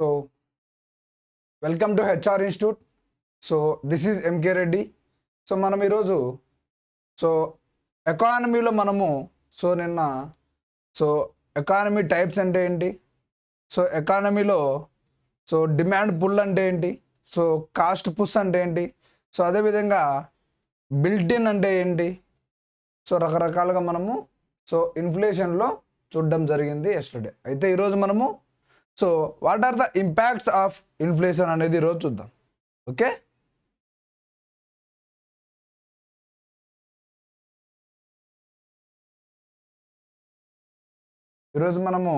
So welcome to HR institute. So this is MK Reddy. సో మనం ఈరోజు ఎకానమీలో నిన్న ఎకానమీ టైప్స్ అంటే ఏంటి, ఎకానమీలో డిమాండ్ పుల్ అంటే ఏంటి, కాస్ట్ పుష్ అంటే ఏంటి, అదేవిధంగా బిల్ట్ ఇన్ అంటే ఏంటి, రకరకాలుగా మనము ఇన్ఫ్లేషన్లో చూడడం జరిగింది ఎస్టర్డే. అయితే ఈరోజు మనము what are the impacts of inflation అనేది ఈరోజు చూద్దాం. ఓకే, ఈరోజు మనము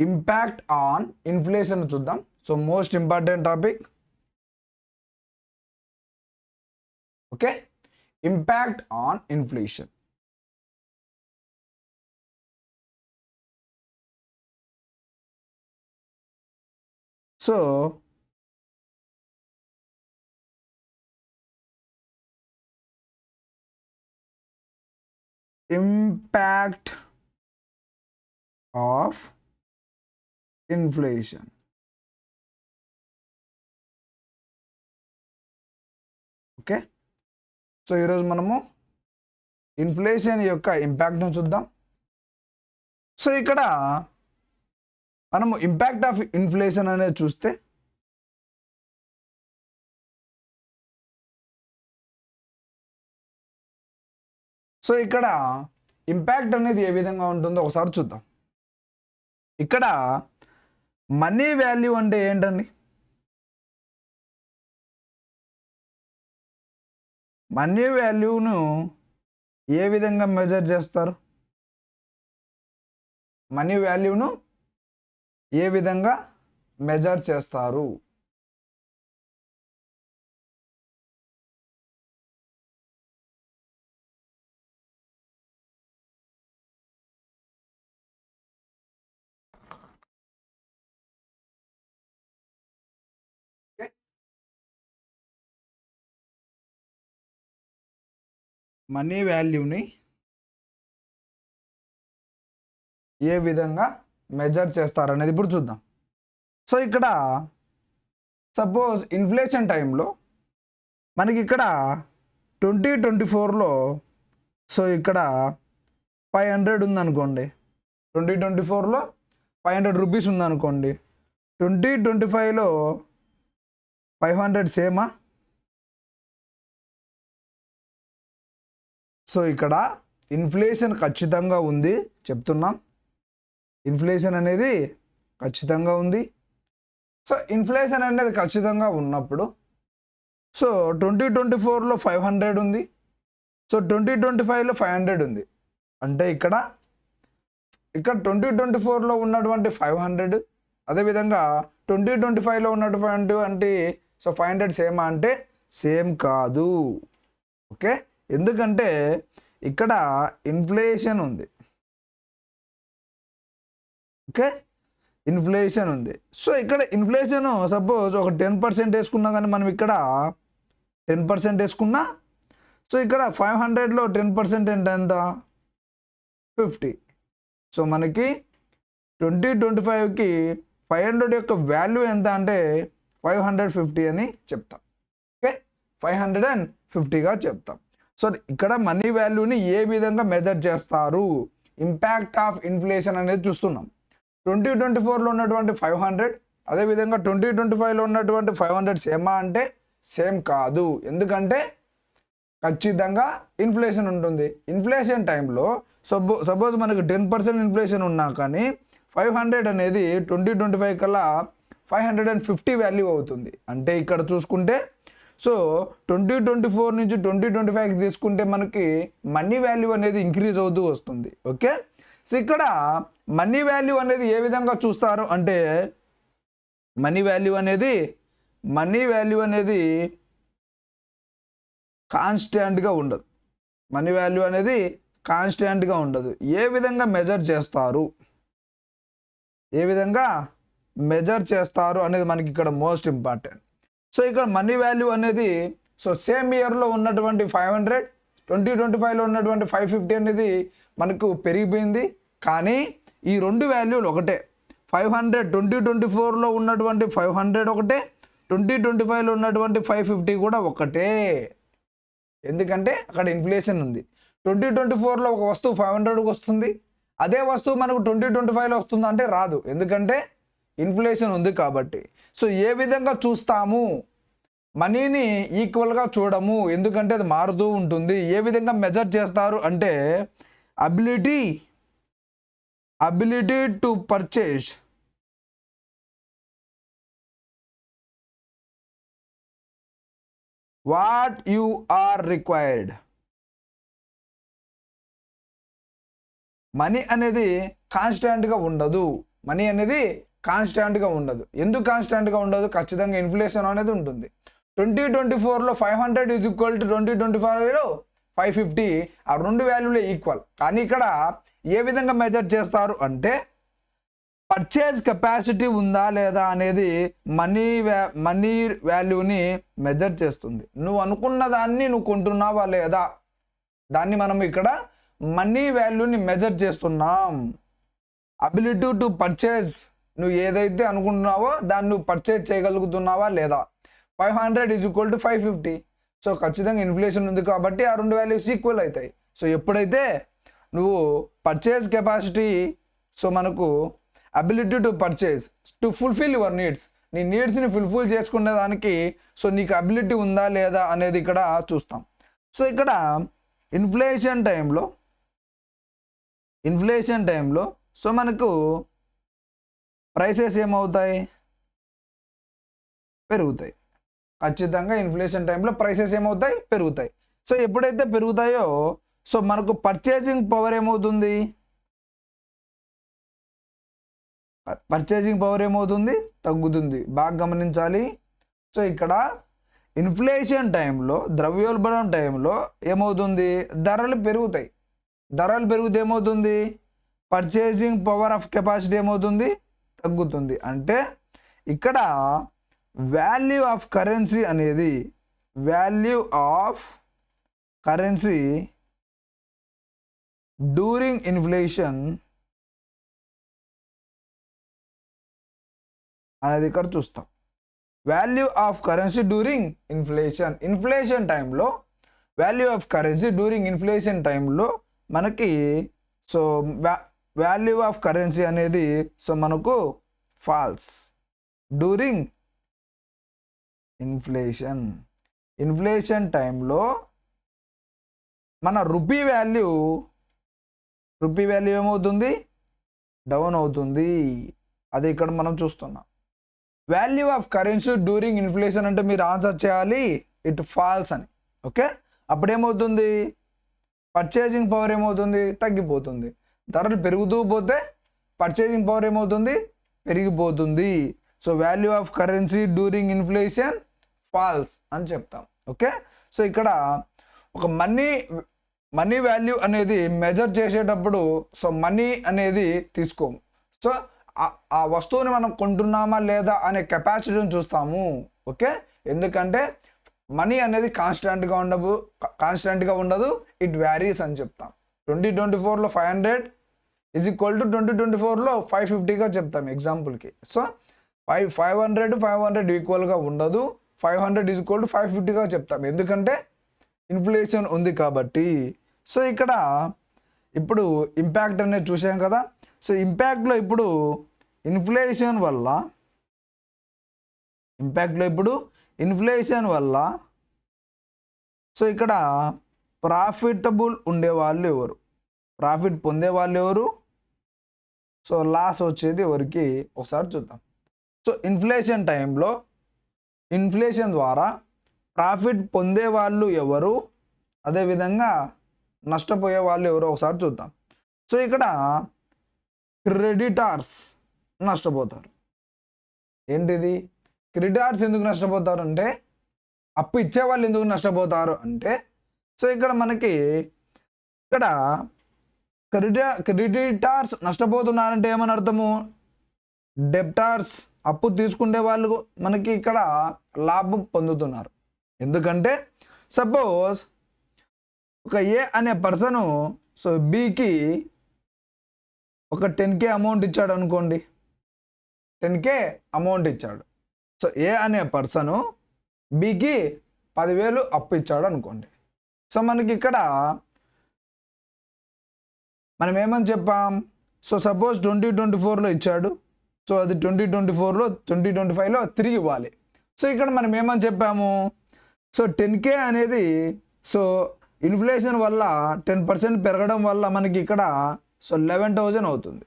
ఇంపాక్ట్ ఆన్ ఇన్ఫ్లేషన్ చూద్దాం. Most important topic. Okay, impact on inflation. Impact of inflation. Okay, ఈరోజు మనము ఇన్ఫ్లేషన్ యొక్క ఇంపాక్ట్ను చూద్దాం. ఇక్కడ మనము ఇంపాక్ట్ ఆఫ్ ఇన్ఫ్లేషన్ అనేది చూస్తే ఇక్కడ ఇంపాక్ట్ అనేది ఏ విధంగా ఉంటుందో ఒకసారి చూద్దాం. ఇక్కడ మనీ వాల్యూ అంటే ఏంటండి? మనీ వాల్యూను ఏ విధంగా మెజర్ చేస్తారు? మనీ వాల్యూను ఏ విధంగా మెజర్ చేస్తారు? మనీ వాల్యూని ఏ విధంగా మెజర్ చేస్తారు అనేది ఇప్పుడు చూద్దాం. ఇక్కడ సపోజ్ ఇన్ఫ్లేషన్ టైంలో మనకి ఇక్కడ 2024లో ఇక్కడ 500 ఉందనుకోండి. 2024లో 500 రూపీస్ ఉందనుకోండి. 2025లో 500 సేమా? ఇక్కడ ఇన్ఫ్లేషన్ ఖచ్చితంగా ఉంది చెప్తున్నాం. ఇన్ఫ్లేషన్ అనేది ఖచ్చితంగా ఉంది. ఇన్ఫ్లేషన్ అనేది ఖచ్చితంగా ఉన్నప్పుడు 2024లో 500 ఉంది. 2025లో 500 ఉంది. అంటే ఇక్కడ 2024లో ఉన్నటువంటి 500, అదేవిధంగా 2025లో ఉన్నటువంటి 500 సేమా అంటే సేమ్ కాదు. ఓకే, ఎందుకంటే ఇక్కడ ఇన్ఫ్లేషన్ ఉంది. ఓకే, ఇన్ఫ్లేషన్ ఉంది. ఇక్కడ ఇన్ఫ్లేషన్ సపోజ్ ఒక 10% వేసుకున్నా కానీ మనం ఇక్కడ 10% వేసుకున్నా ఇక్కడ 500లో 10% అంటే ఎంత? 50. మనకి 2025కి 500 యొక్క వాల్యూ ఎంత అంటే 550 అని చెప్తాం. ఓకే, 550గా చెప్తాం. ఇక్కడ మనీ వాల్యూని ఏ విధంగా మెజర్ చేస్తారు? ఇంపాక్ట్ ఆఫ్ ఇన్ఫ్లేషన్ అనేది చూస్తున్నాం. 2024లో ఉన్నటువంటి 500, అదేవిధంగా 2025లో ఉన్నటువంటి 500 సేమా అంటే సేమ్ కాదు. ఎందుకంటే ఖచ్చితంగా ఇన్ఫ్లేషన్ ఉంటుంది. ఇన్ఫ్లేషన్ టైంలో సపోజ్ మనకి 10% ఇన్ఫ్లేషన్ ఉన్నా కానీ 500 అనేది 2025 కల్లా 550 వాల్యూ అవుతుంది. అంటే ఇక్కడ చూసుకుంటే 2024 నుంచి 2025కి తీసుకుంటే మనకి మనీ వాల్యూ అనేది ఇంక్రీజ్ అవుతూ వస్తుంది. ఓకే, ఇక్కడ మనీ వాల్యూ అనేది ఏ విధంగా చూస్తారు అంటే మనీ వాల్యూ అనేది కాన్స్టాంట్గా ఉండదు. మనీ వాల్యూ అనేది కాన్స్టాంట్గా ఉండదు. ఏ విధంగా మెజర్ చేస్తారు అనేది మనకి ఇక్కడ మోస్ట్ ఇంపార్టెంట్. ఇక్కడ మనీ వాల్యూ అనేది సేమ్ ఇయర్లో ఉన్నటువంటి 500, 2025లో ఉన్నటువంటి 550 అనేది మనకు పెరిగిపోయింది. కానీ ఈ రెండు వాల్యూలు ఒకటే. 500 2024లో ఉన్నటువంటి 500 ఒకటే, 2025లో ఉన్నటువంటి 550 కూడా ఒకటే. ఎందుకంటే అక్కడ ఇన్ఫ్లేషన్ ఉంది. 2024లో ఒక వస్తువు 500కి వస్తుంది, అదే వస్తువు మనకు 2025లో వస్తుందా అంటే రాదు, ఎందుకంటే ఇన్ఫ్లేషన్ ఉంది కాబట్టి. సో ఏ విధంగా చూస్తాము, మనీని ఈక్వల్గా చూడము, ఎందుకంటే అది మారుతూ ఉంటుంది. ఏ విధంగా మెజర్ చేస్తారు అంటే ability to purchase what you are required. Money అనేది కాన్స్టాంట్గా ఉండదు. మనీ అనేది కాన్స్టాంట్గా ఉండదు. ఎందుకు కాన్స్టాంట్గా ఉండదు? ఖచ్చితంగా ఇన్ఫ్లేషన్ అనేది ఉంటుంది. 2024లో 500 ఈజ్ ఈక్వల్ టు 2025లో 550, ఆ రెండు వాల్యూలే ఈక్వల్. కానీ ఇక్కడ ఏ విధంగా మెజర్ చేస్తారు అంటే పర్చేజ్ కెపాసిటీ ఉందా లేదా అనేది మనీ వాల్యూని మెజర్ చేస్తుంది. నువ్వు అనుకున్న దాన్ని నువ్వు కొంటున్నావా లేదా, దాన్ని మనం ఇక్కడ మనీ వాల్యూని మెజర్ చేస్తున్నాం. అబిలిటీ టు పర్చేజ్, నువ్వు ఏదైతే అనుకుంటున్నావో దాన్ని నువ్వు పర్చేజ్ చేయగలుగుతున్నావా లేదా. 500 ఈజ్ ఈక్వల్ టు 550. సో ఖచ్చితంగా ఇన్ఫ్లేషన్ ఉంది కాబట్టి ఆ రెండు వాల్యూస్ ఈక్వల్ అవుతాయి. సో ఎప్పుడైతే నువ్వు పర్చేజ్ కెపాసిటీ, సో మనకు ability to purchase to fulfil your needs, నీ నీడ్స్ని ఫుల్ఫిల్ చేసుకునే దానికి సో నీకు అబిలిటీ ఉందా లేదా అనేది ఇక్కడ చూస్తాం. సో ఇక్కడ ఇన్ఫ్లేషన్ టైంలో సో మనకు ప్రైసెస్ ఏమవుతాయి? పెరుగుతాయి. ఖచ్చితంగా ఇన్ఫ్లేషన్ టైంలో ప్రైసెస్ ఏమవుతాయి? పెరుగుతాయి. సో ఎప్పుడైతే పెరుగుతాయో సో మనకు పర్చేసింగ్ పవర్ ఏమవుతుంది? తగ్గుతుంది. బాగా గమనించాలి. సో ఇక్కడ ఇన్ఫ్లేషన్ టైంలో, ద్రవ్యోల్బణం టైంలో ఏమవుతుంది? ధరలు పెరుగుతాయి. ధరలు పెరిగితే ఏమవుతుంది? పర్చేసింగ్ పవర్ ఆఫ్ కెపాసిటీ ఏమవుతుంది? తగ్గుతుంది. అంటే ఇక్కడ value of currency during inflation అనేది ఇక్కడ చూస్తాం. Value of currency during inflation టైంలో value of currency during inflation టైంలో మనకి సో వాల్యూ ఆఫ్ కరెన్సీ అనేది సో మనకు ఫాల్స్ డ్యూరింగ్ ఇన్ఫ్లేషన్ టైంలో మన రూపీ వాల్యూ ఏమవుతుంది? డౌన్ అవుతుంది. అది ఇక్కడ మనం చూస్తున్నాం. Value of currency during inflation అంటే మీరు ఆన్సర్ చేయాలి ఇట్ ఫాల్స్ అని. ఓకే, అప్పుడేమవుతుంది? పర్చేసింగ్ పవర్ ఏమవుతుంది? తగ్గిపోతుంది. ధరలు పెరుగుతూ పోతే పర్చేసింగ్ పవర్ ఏమవుతుంది? పెరిగిపోతుంది. So value of currency during inflation falls అని చెప్తాం. ఓకే, సో ఇక్కడ ఒక మనీ వాల్యూ అనేది మెజర్ చేసేటప్పుడు సో మనీ అనేది తీసుకోము. సో ఆ వస్తువుని మనం కొంటున్నామా లేదా అనే కెపాసిటీని చూస్తాము. ఓకే, ఎందుకంటే మనీ అనేది కాన్స్టాంట్గా ఉండదు, ఇట్ వ్యారీస్ అని చెప్తాం. 2024లో 500 ఈజ్ ఈక్వల్ టు 2024లో 550గా చెప్తాం ఎగ్జాంపుల్కి. సో 500 ఈక్వల్గా ఉండదు, 500 ఈజ్ ఈక్వల్ టు 550గా చెప్తాం, ఎందుకంటే ఇన్ఫ్లేషన్ ఉంది కాబట్టి. సో ఇక్కడ ఇప్పుడు ఇంపాక్ట్ అనేది చూసాం కదా. సో ఇంపాక్ట్లో ఇప్పుడు ఇన్ఫ్లేషన్ వల్ల సో ఇక్కడ ప్రాఫిటబుల్ ఉండేవాళ్ళు ఎవరు, ప్రాఫిట్ పొందేవాళ్ళు ఎవరు, సో లాస్ వచ్చేది ఎవరికి ఒకసారి చూద్దాం. సో ఇన్ఫ్లేషన్ టైంలో ఇన్ఫ్లేషన్ ద్వారా ప్రాఫిట్ పొందేవాళ్ళు ఎవరు, అదేవిధంగా నష్టపోయే వాళ్ళు ఎవరు ఒకసారి చూద్దాం. సో ఇక్కడ క్రెడిటార్స్ నష్టపోతారు. ఏంటిది? క్రెడిటార్స్ ఎందుకు నష్టపోతారు అంటే, అప్పు ఇచ్చేవాళ్ళు ఎందుకు నష్టపోతారు అంటే, సో ఇక్కడ మనకి ఇక్కడ క్రెడిటార్స్ నష్టపోతున్నారంటే ఏమని అర్థము? డెబ్టార్స్ అప్పు తీసుకునే వాళ్ళు మనకి ఇక్కడ లాభం పొందుతున్నారు. ఎందుకంటే సపోజ్ ఒక ఏ అనే పర్సను సో బికి ఒక 10K అమౌంట్ ఇచ్చాడు అనుకోండి. 10K అమౌంట్ ఇచ్చాడు. సో ఏ అనే పర్సను బికి 10,000 అప్పు ఇచ్చాడు అనుకోండి. సో మనకి ఇక్కడ మనం ఏమని చెప్పాం? సో సపోజ్ 2024లో ఇచ్చాడు. సో అది 2024లో 2025లో తిరిగి ఇవ్వాలి. సో ఇక్కడ మనం ఏమని చెప్పాము? సో 10K అనేది సో ఇన్ఫ్లేషన్ వల్ల 10% పెరగడం వల్ల మనకి ఇక్కడ సో 11,000 అవుతుంది.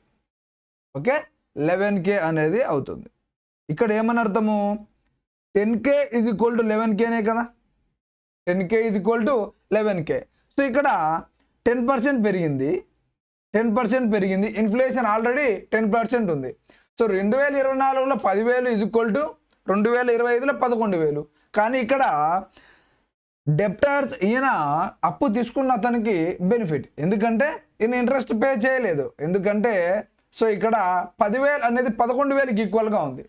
ఓకే, 11K అనేది అవుతుంది. ఇక్కడ ఏమని అర్థము? 10K ఈజ్ ఈక్వల్ టు 11Kనే కదా. 10K is equal to 11K. So ఇక్కడ 10% పెరిగింది. 10% పెరిగింది. ఇన్ఫ్లేషన్ ఆల్రెడీ 10% ఉంది. సో 2024లో 10,000 ఈజ్ ఈక్వల్ టు 2025లో 11,000. కానీ ఇక్కడ డెప్టర్స్ ఈయన అప్పు తీసుకున్న అతనికి బెనిఫిట్, ఎందుకంటే ఈయన ఇంట్రెస్ట్ పే చేయలేదు. ఎందుకంటే సో ఇక్కడ 10,000 అనేది 11,000కి ఈక్వల్గా ఉంది.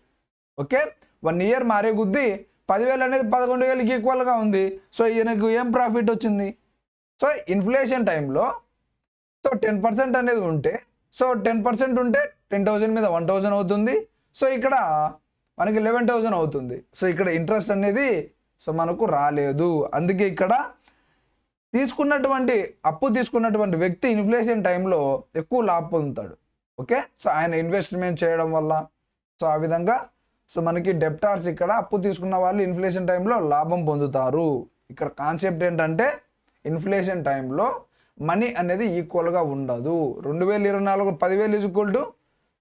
ఓకే, 1 ఇయర్ మారే కొద్దీ 10,000 అనేది 11,000కి ఈక్వల్గా ఉంది. సో ఈయనకు ఏం ప్రాఫిట్ వచ్చింది? సో ఇన్ఫ్లేషన్ టైంలో సో 10% అనేది ఉంటే సో 10% ఉంటే 10,000 మీద 1,000 అవుతుంది. సో ఇక్కడ మనకి 11,000 అవుతుంది. సో ఇక్కడ ఇంట్రెస్ట్ అనేది సో మనకు రాలేదు. అందుకే ఇక్కడ అప్పు తీసుకున్నటువంటి వ్యక్తి ఇన్ఫ్లేషన్ టైంలో ఎక్కువ లాభం పొందుతాడు. ఓకే, సో ఆయన ఇన్వెస్ట్మెంట్ చేయడం వల్ల సో ఆ విధంగా సో మనకి డెప్టార్స్ ఇక్కడ అప్పు తీసుకున్న వాళ్ళు ఇన్ఫ్లేషన్ టైంలో లాభం పొందుతారు. ఇక్కడ కాన్సెప్ట్ ఏంటంటే ఇన్ఫ్లేషన్ టైంలో మనీ అనేది ఈక్వల్గా ఉండదు. 2024 10,000 ఈజ్ ఈక్వల్ టు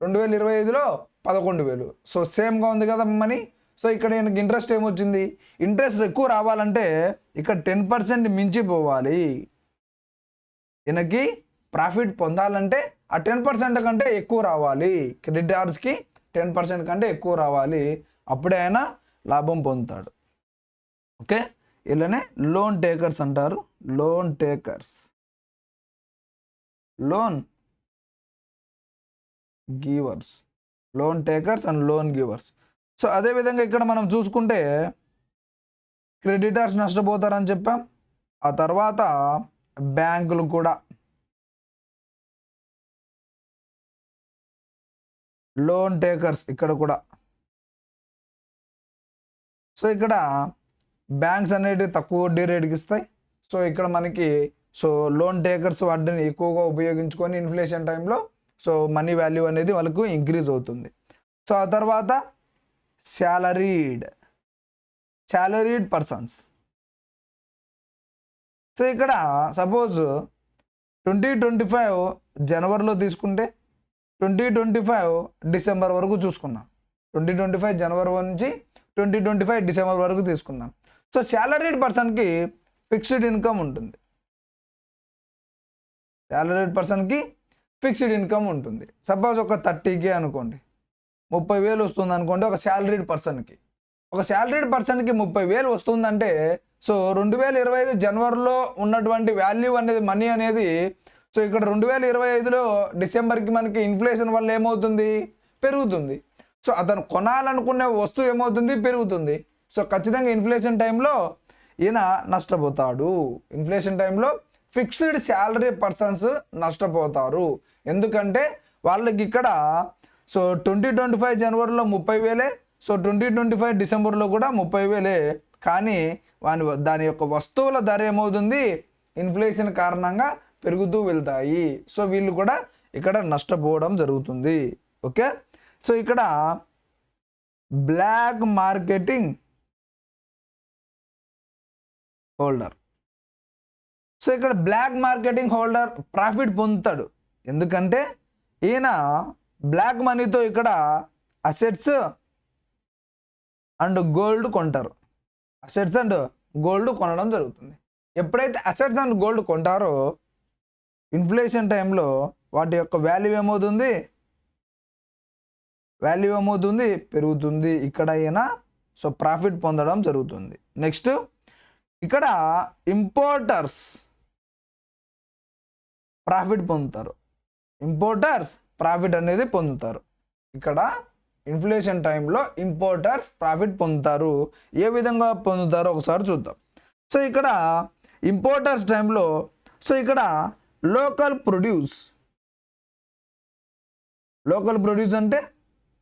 2025లో 11,000. సో సేమ్గా ఉంది కదా మనీ. సో ఇక్కడ ఈయనకి ఇంట్రెస్ట్ ఏమొచ్చింది? ఇంట్రెస్ట్ ఎక్కువ రావాలంటే ఇక్కడ 10% మించిపోవాలి. ఈయనకి ప్రాఫిట్ పొందాలంటే ఆ 10% కంటే ఎక్కువ రావాలి. క్రెడిటార్స్కి 10% కంటే ఎక్కువ రావాలి. అప్పుడే ఆయన లాభం పొందుతాడు. ఓకే, ఇలానే లోన్ టేకర్స్ అంటారు. Loan takers, loan givers, loan takers and loan givers. So అదేవిధంగా ఇక్కడ మనం చూసుకుంటే క్రెడిటర్స్ నష్టపోతారని చెప్పాం. ఆ తర్వాత బ్యాంకులు కూడా లోన్ టేకర్స్ ఇక్కడ కూడా. సో ఇక్కడ బ్యాంక్స్ అనేవి తక్కువ వడ్డీ రేటుకి ఇస్తాయి. సో ఇక్కడ మనకి సో లోన్ టేకర్స్ వాటిని ఎక్కువగా ఉపయోగించుకొని ఇన్ఫ్లేషన్ టైంలో సో మనీ వాల్యూ అనేది వాళ్ళకు ఇంక్రీజ్ అవుతుంది. సో ఆ తర్వాత శాలరీడ్ పర్సన్స్. సో ఇక్కడ సపోజ్ 2025 జనవరిలో తీసుకుంటే 2025 డిసెంబర్ వరకు చూసుకున్నాం. 2025 జనవరి నుంచి 2025 డిసెంబర్ వరకు తీసుకున్నాం. సో శాలరీడ్ పర్సన్కి ఫిక్స్డ్ ఇన్కమ్ ఉంటుంది. శాలరీడ్ పర్సన్కి ఫిక్స్డ్ ఇన్కమ్ ఉంటుంది. సపోజ్ ఒక 30K అనుకోండి, 30,000 వస్తుంది అనుకోండి ఒక శాలరీడ్ పర్సన్కి. ఒక శాలరీడ్ పర్సన్కి 30,000 వస్తుందంటే సో 2025 జనవరిలో ఉన్నటువంటి వాల్యూ అనేది మనీ అనేది సో ఇక్కడ 2025లో డిసెంబర్కి మనకి ఇన్ఫ్లేషన్ వల్ల ఏమవుతుంది? పెరుగుతుంది. సో అతను కొనాలనుకునే వస్తువు ఏమవుతుంది? పెరుగుతుంది. సో ఖచ్చితంగా ఇన్ఫ్లేషన్ టైంలో ఈయన నష్టపోతాడు. ఇన్ఫ్లేషన్ టైంలో ఫిక్స్డ్ శాలరీ పర్సన్స్ నష్టపోతారు. ఎందుకంటే వాళ్ళకి ఇక్కడ సో 2025 జనవరిలో 30,000, సో 2025 డిసెంబర్లో కూడా 30,000. కానీ దాని యొక్క వస్తువుల ధర ఏమవుతుంది? ఇన్ఫ్లేషన్ కారణంగా పెరుగుతూ వెళ్తాయి. సో వీళ్ళు కూడా ఇక్కడ నష్టపోవడం జరుగుతుంది. ఓకే, సో ఇక్కడ బ్లాక్ మార్కెటింగ్ హోల్డర్. సో ఇక్కడ బ్లాక్ మార్కెటింగ్ హోల్డర్ ప్రాఫిట్ పొందుతాడు. ఎందుకంటే ఈయన బ్లాక్ మనీతో ఇక్కడ అసెట్స్ అండ్ గోల్డ్ కొంటారు. అసెట్స్ అండ్ గోల్డ్ కొనడం జరుగుతుంది. ఎప్పుడైతే అసెట్స్ అండ్ గోల్డ్ కొంటారో ఇన్ఫ్లేషన్ టైంలో వాటి యొక్క వాల్యూ ఏమవుతుంది? పెరుగుతుంది. ఇక్కడ ఈయన సో ప్రాఫిట్ పొందడం జరుగుతుంది. నెక్స్ట్ ఇక్కడ ఇంపోర్టర్స్ ప్రాఫిట్ పొందుతారు. ఇంపోర్టర్స్ ప్రాఫిట్ అనేది పొందుతారు. ఇక్కడ ఇన్ఫ్లేషన్ టైంలో ఇంపోర్టర్స్ ప్రాఫిట్ పొందుతారు. ఏ విధంగా పొందుతారో ఒకసారి చూద్దాం. సో ఇక్కడ ఇంపోర్టర్స్ టైంలో సో ఇక్కడ లోకల్ ప్రొడ్యూస్ అంటే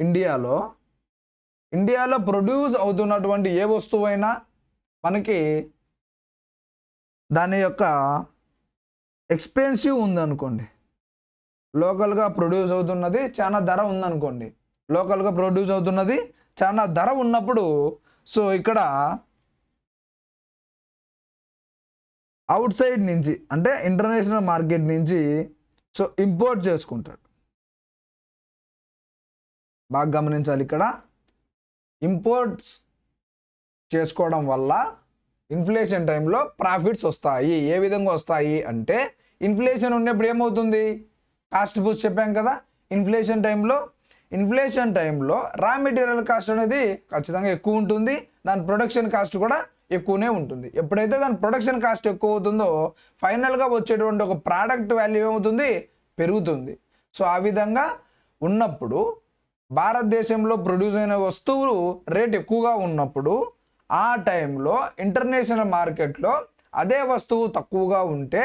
ఇండియాలో ప్రొడ్యూస్ అవుతున్నటువంటి ఏ వస్తువైనా మనకి దాని యొక్క ఎక్స్పెన్సివ్ ఉందనుకోండి, లోకల్గా ప్రొడ్యూస్ అవుతున్నది చాలా ధర ఉందనుకోండి, చాలా ధర ఉన్నప్పుడు సో ఇక్కడ అవుట్ సైడ్ నుంచి అంటే ఇంటర్నేషనల్ మార్కెట్ నుంచి సో ఇంపోర్ట్ చేసుకుంటాడు. బాగా గమనించాలి, ఇక్కడ ఇంపోర్ట్స్ చేసుకోవడం వల్ల ఇన్ఫ్లేషన్ టైంలో ప్రాఫిట్స్ వస్తాయి. ఏ విధంగా వస్తాయి అంటే, ఇన్ఫ్లేషన్ ఉన్నప్పుడు ఏమవుతుంది, కాస్ట్ బూస్ట్ చెప్పాం కదా. ఇన్ఫ్లేషన్ టైంలో రా మెటీరియల్ కాస్ట్ అనేది ఖచ్చితంగా ఎక్కువ ఉంటుంది, దాని ప్రొడక్షన్ కాస్ట్ కూడా ఎక్కువనే ఉంటుంది. ఎప్పుడైతే దాని ప్రొడక్షన్ కాస్ట్ ఎక్కువ అవుతుందో ఫైనల్గా వచ్చేటువంటి ఒక ప్రోడక్ట్ వాల్యూ ఏమవుతుంది, పెరుగుతుంది. సో ఆ విధంగా ఉన్నప్పుడు భారతదేశంలో ప్రొడ్యూస్ అయిన వస్తువులు రేట్ ఎక్కువగా ఉన్నప్పుడు ఆ టైంలో ఇంటర్నేషనల్ మార్కెట్లో అదే వస్తువు తక్కువగా ఉంటే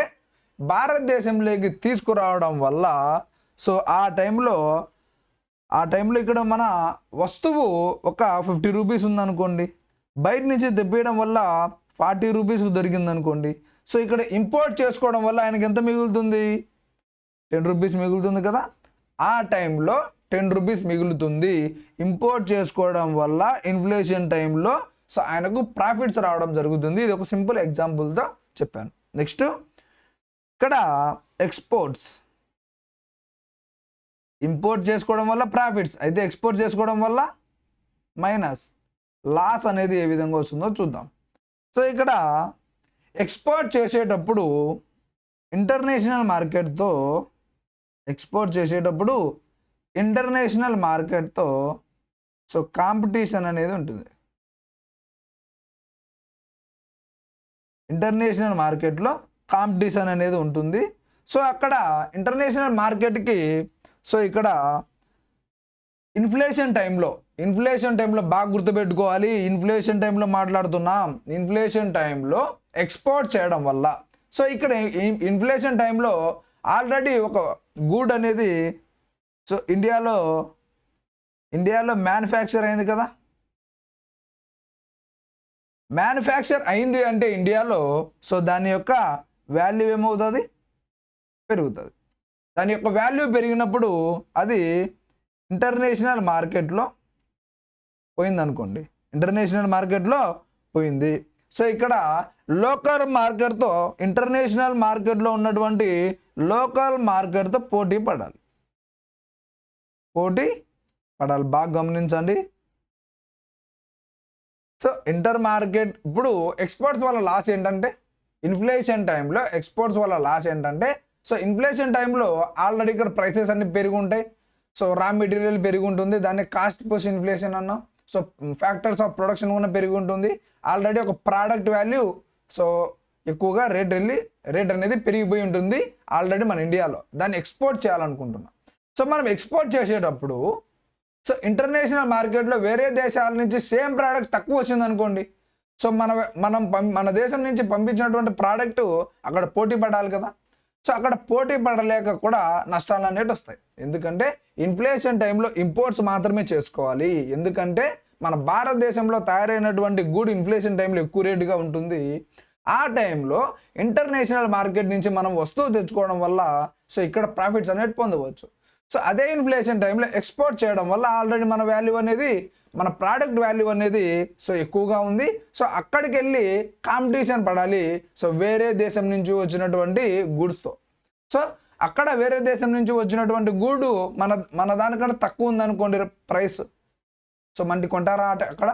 భారతదేశంలోకి తీసుకురావడం వల్ల సో ఆ టైంలో ఇక్కడ మన వస్తువు ఒక 50 రూపీస్ ఉందనుకోండి, బయట నుంచి తెప్పియడం వల్ల 40 రూపీస్కి దొరికింది అనుకోండి. సో ఇక్కడ ఇంపోర్ట్ చేసుకోవడం వల్ల ఆయనకి ఎంత మిగులుతుంది, 10 రూపీస్ మిగులుతుంది కదా. ఆ టైంలో 10 రూపీస్ మిగులుతుంది. ఇంపోర్ట్ చేసుకోవడం వల్ల ఇన్ఫ్లేషన్ టైంలో సో ఆయనకు ప్రాఫిట్స్ రావడం జరుగుతుంది. ఇది ఒక సింపుల్ ఎగ్జాంపుల్తో చెప్పాను. నెక్స్ట్ ఇక్కడ ఎక్స్పోర్ట్స్, ఇంపోర్ట్ చేసుకోవడం వల్ల ప్రాఫిట్స్, అయితే ఎక్స్పోర్ట్ చేసుకోవడం వల్ల మైనస్, లాస్ అనేది ఏ విధంగా వస్తుందో చూద్దాం. సో ఇక్కడ ఎక్స్పోర్ట్ చేసేటప్పుడు ఇంటర్నేషనల్ మార్కెట్తో సో కాంపిటీషన్ అనేది ఉంటుంది. ఇంటర్నేషనల్ మార్కెట్లో కాంపిటీషన్ అనేది ఉంటుంది. సో అక్కడ ఇంటర్నేషనల్ మార్కెట్కి సో ఇక్కడ ఇన్ఫ్లేషన్ టైంలో బాగా గుర్తుపెట్టుకోవాలి. ఇన్ఫ్లేషన్ టైంలో మాట్లాడుతున్నాం. ఇన్ఫ్లేషన్ టైంలో ఎక్స్పోర్ట్ చేయడం వల్ల సో ఇక్కడ ఇన్ఫ్లేషన్ టైంలో ఆల్రెడీ ఒక గూడ్ అనేది సో ఇండియాలో మ్యానుఫ్యాక్చర్ అయింది కదా. మ్యానుఫ్యాక్చర్ అయింది అంటే ఇండియాలో సో దాని యొక్క వాల్యూ ఏమవుతుంది, పెరుగుతుంది. దాని యొక్క వాల్యూ పెరిగినప్పుడు అది ఇంటర్నేషనల్ మార్కెట్లో పోయిందనుకోండి, పోయింది. సో ఇక్కడ లోకల్ మార్కెట్తో ఇంటర్నేషనల్ మార్కెట్లో ఉన్నటువంటి లోకల్ మార్కెట్తో పోటీ పడాలి. బాగా గమనించండి. సో ఇంటర్ మార్కెట్ ఇప్పుడు ఎక్స్పోర్ట్స్ వల్ల లాస్ ఏంటంటే, ఇన్ఫ్లేషన్ టైంలో ఎక్స్పోర్ట్స్ వల్ల లాస్ ఏంటంటే సో ఇన్ఫ్లేషన్ టైంలో ఆల్రెడీ ఇక్కడ ప్రైసెస్ అన్ని పెరిగి ఉంటాయి. సో రా మెటీరియల్ పెరిగి ఉంటుంది, దాన్ని కాస్ట్ పుష్ ఇన్ఫ్లేషన్ అన్నాం. సో ఫ్యాక్టర్స్ ఆఫ్ ప్రొడక్షన్ కూడా పెరిగి ఉంటుంది. ఆల్రెడీ ఒక ప్రోడక్ట్ వాల్యూ సో ఎక్కువగా రేట్ అనేది పెరిగిపోయి ఉంటుంది ఆల్రెడీ మన ఇండియాలో. దాన్ని ఎక్స్పోర్ట్ చేయాలనుకుంటున్నాం. సో మనం ఎక్స్పోర్ట్ చేసేటప్పుడు సో ఇంటర్నేషనల్ మార్కెట్లో వేరే దేశాల నుంచి సేమ్ ప్రోడక్ట్ తక్కువ వచ్చింది అనుకోండి, సో మన దేశం నుంచి పంపించినటువంటి ప్రోడక్ట్ అక్కడ పోటీ పడాలి కదా. సో అక్కడ పోటీ పడలేక కూడా నష్టాలు అనేవి వస్తాయి. ఎందుకంటే ఇన్ఫ్లేషన్ టైంలో ఇంపోర్ట్స్ మాత్రమే చేసుకోవాలి. ఎందుకంటే మన భారతదేశంలో తయారైనటువంటి గుడ్ ఇన్ఫ్లేషన్ టైంలో ఎక్కువ రేటుగా ఉంటుంది. ఆ టైంలో ఇంటర్నేషనల్ మార్కెట్ నుంచి మనం వస్తువు తెచ్చుకోవడం వల్ల సో ఇక్కడ ప్రాఫిట్స్ అనేవి పొందవచ్చు. సో అదే ఇన్ఫ్లేషన్ టైంలో ఎక్స్పోర్ట్ చేయడం వల్ల ఆల్రెడీ మన ప్రోడక్ట్ వాల్యూ అనేది సో ఎక్కువగా ఉంది. సో అక్కడికి వెళ్ళి కాంపిటీషన్ పడాలి సో వేరే దేశం నుంచి వచ్చినటువంటి గూడ్స్తో. సో అక్కడ వేరే దేశం నుంచి వచ్చినటువంటి గూడు మన దానికన్నా తక్కువ ఉందనుకోండి ప్రైస్, సో మంటి కొంటారా అంటే అక్కడ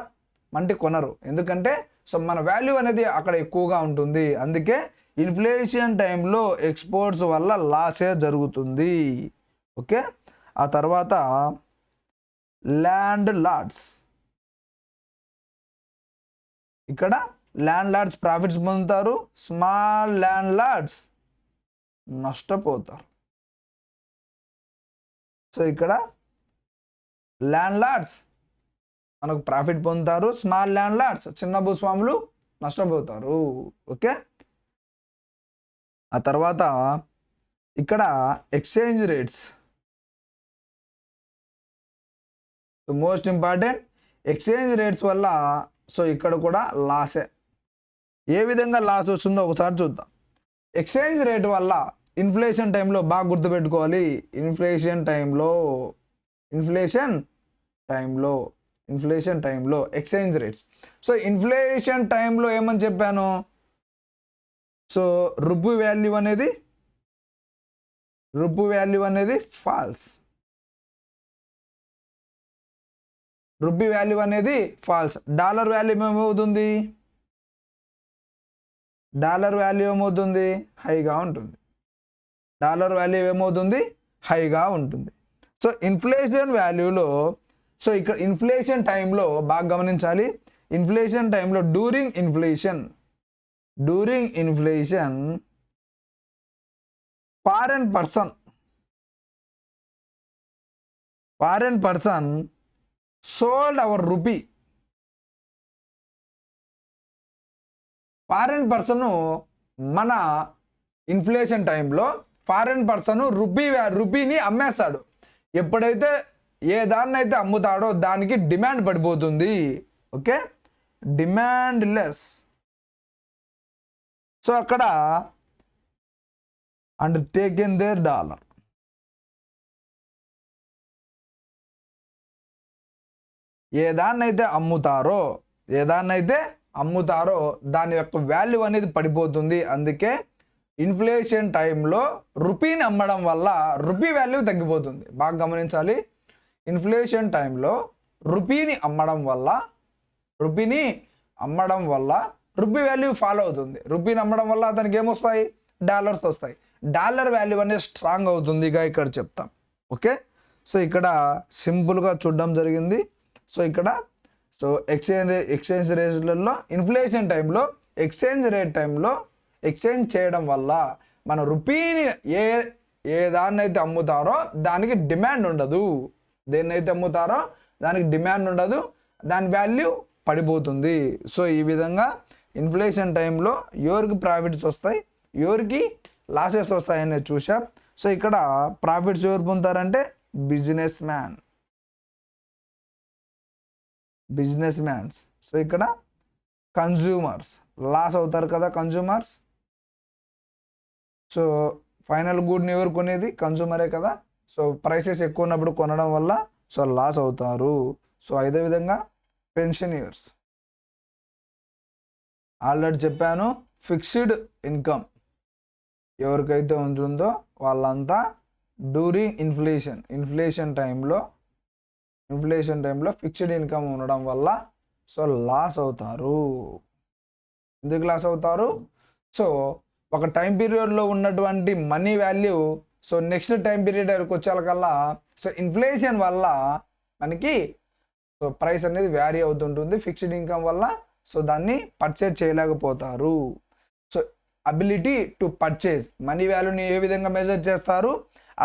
మంటి కొనరు. ఎందుకంటే సో మన వాల్యూ అనేది అక్కడ ఎక్కువగా ఉంటుంది. అందుకే ఇన్ఫ్లేషన్ టైంలో ఎక్స్పోర్ట్స్ వల్ల లాసే జరుగుతుంది. ఓకే, ఆ తర్వాత ల్యాండ్ లార్డ్స్. ఇక్కడ ల్యాండ్ లార్డ్స్ ప్రాఫిట్స్ పొందుతారు, స్మాల్ ల్యాండ్ లార్డ్స్ నష్టపోతారు. సో ఇక్కడ ల్యాండ్ లార్డ్స్ మనకు ప్రాఫిట్ పొందుతారు, స్మాల్ ల్యాండ్ లార్డ్స్ చిన్న భూస్వాములు నష్టపోతారు. ఓకే, ఆ తర్వాత ఇక్కడ exchange rates. So most important exchange rates వల్ల సో ఇక్కడ కూడా లాసే. ఏ విధంగా లాస్ వస్తుందో ఒకసారి చూద్దాం. ఎక్స్చేంజ్ రేట్ వల్ల ఇన్ఫ్లేషన్ టైంలో బాగా గుర్తుపెట్టుకోవాలి. ఇన్ఫ్లేషన్ టైంలో ఎక్స్చేంజ్ రేట్స్. సో ఇన్ఫ్లేషన్ టైంలో ఏమని చెప్పాను? సో రూపీ వాల్యూ అనేది ఫాల్స్. రూపీ వాల్యూ అనేది ఫాల్స్. డాలర్ వాల్యూ ఏమవుతుంది? హైగా ఉంటుంది. హైగా ఉంటుంది. సో ఇన్ఫ్లేషన్ వాల్యూలో సో ఇక్కడ ఇన్ఫ్లేషన్ టైంలో బాగా గమనించాలి. ఇన్ఫ్లేషన్ టైంలో during inflation foreign person sold our rupee. Foreign person మన ఇన్ఫ్లేషన్ టైంలో ఫారెన్ పర్సన్ రూపీని అమ్మేస్తాడు. ఎప్పుడైతే ఏ దాన్ని అయితే అమ్ముతాడో దానికి డిమాండ్ పడిపోతుంది. Okay, demand less. సో అక్కడ అండ్ టేకెన్ దేర్ డాలర్. ఏదాన్నైతే అమ్ముతారో దాని యొక్క వాల్యూ అనేది పడిపోతుంది. అందుకే ఇన్ఫ్లేషన్ టైంలో రూపీని అమ్మడం వల్ల రూపీ వాల్యూ తగ్గిపోతుంది. బాగా గమనించాలి. ఇన్ఫ్లేషన్ టైంలో రూపీని అమ్మడం వల్ల రూపీ వాల్యూ ఫాలో అవుతుంది. రూపీని అమ్మడం వల్ల అతనికి ఏమొస్తాయి? డాలర్స్ వస్తాయి. డాలర్ వాల్యూ అనేది స్ట్రాంగ్ అవుతుంది. ఇక ఇక్కడ చెప్తాం. ఓకే, సో ఇక్కడ సింపుల్గా చూడడం జరిగింది. సో ఇక్కడ సో ఎక్స్చేంజ్ రేట్లలో ఇన్ఫ్లేషన్ టైంలో ఎక్స్చేంజ్ చేయడం వల్ల మన రూపీని ఏ దాన్నైతే అమ్ముతారో దానికి డిమాండ్ ఉండదు. దేన్నైతే అమ్ముతారో దానికి డిమాండ్ ఉండదు, దాని వాల్యూ పడిపోతుంది. సో ఈ విధంగా ఇన్ఫ్లేషన్ టైంలో ఎవరికి ప్రాఫిట్స్ వస్తాయి, ఎవరికి లాసెస్ వస్తాయని చూసాం. సో ఇక్కడ ప్రాఫిట్స్ ఎవరు పొందుతారంటే బిజినెస్ మ్యాన్స్. సో ఇక్కడ కన్జ్యూమర్స్ లాస్ అవుతారు కదా, కన్జ్యూమర్స్. సో ఫైనల్ గుడ్ని ఎవరు కొనేది? కన్జ్యూమరే కదా. సో ప్రైసెస్ ఎక్కువ ఉన్నప్పుడు కొనడం వల్ల సో లాస్ అవుతారు. సో అదేవిధంగా పెన్షనియర్స్ ఆల్రెడీ చెప్పాను. ఫిక్స్డ్ ఇన్కమ్ ఎవరికైతే ఉంటుందో వాళ్ళంతా డ్యూరింగ్ ఇన్ఫ్లేషన్ టైంలో ఫిక్స్డ్ ఇన్కమ్ ఉండడం వల్ల సో లాస్ అవుతారు. ఎందుకు లాస్ అవుతారు? సో ఒక టైం పీరియడ్లో ఉన్నటువంటి money value so next time period వచ్చేకల్లా సో ఇన్ఫ్లేషన్ వల్ల మనకి సో ప్రైస్ అనేది వ్యారీ అవుతుంటుంది. ఫిక్స్డ్ ఇన్కమ్ వల్ల సో దాన్ని పర్చేజ్ చేయలేకపోతారు. So ability to purchase, money వాల్యూని ఏ విధంగా మెజర్ చేస్తారు?